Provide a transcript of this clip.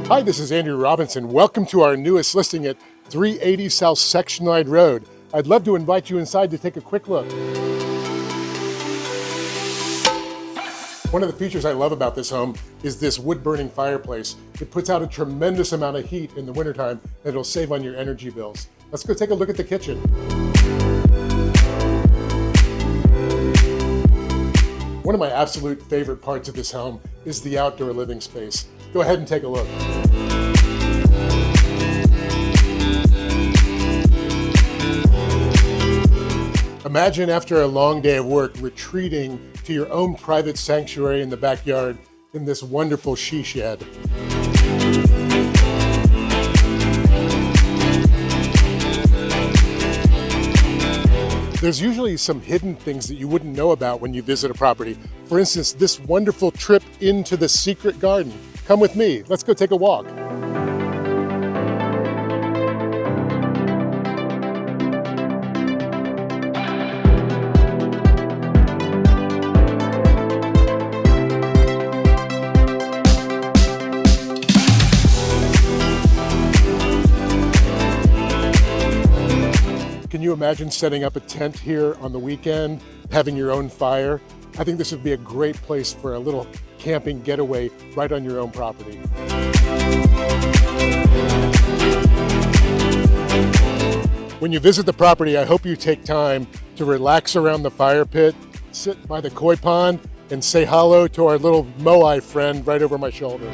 Hi, this is Andrew Robinson. Welcome to our newest listing at 380 South Section Line Road. I'd love to invite you inside to take a quick look. One of the features I love about this home is this wood-burning fireplace. It puts out a tremendous amount of heat in the wintertime, and it'll save on your energy bills. Let's go take a look at the kitchen. One of my absolute favorite parts of this home is the outdoor living space. Go ahead and take a look. Imagine after a long day of work retreating to your own private sanctuary in the backyard in this wonderful she shed. There's usually some hidden things that you wouldn't know about when you visit a property. For instance, this wonderful trip into the secret garden. Come with me, let's go take a walk. Can you imagine setting up a tent here on the weekend, having your own fire? I think this would be a great place for a little camping getaway right on your own property. When you visit the property, I hope you take time to relax around the fire pit, sit by the koi pond, and say hello to our little moai friend right over my shoulder.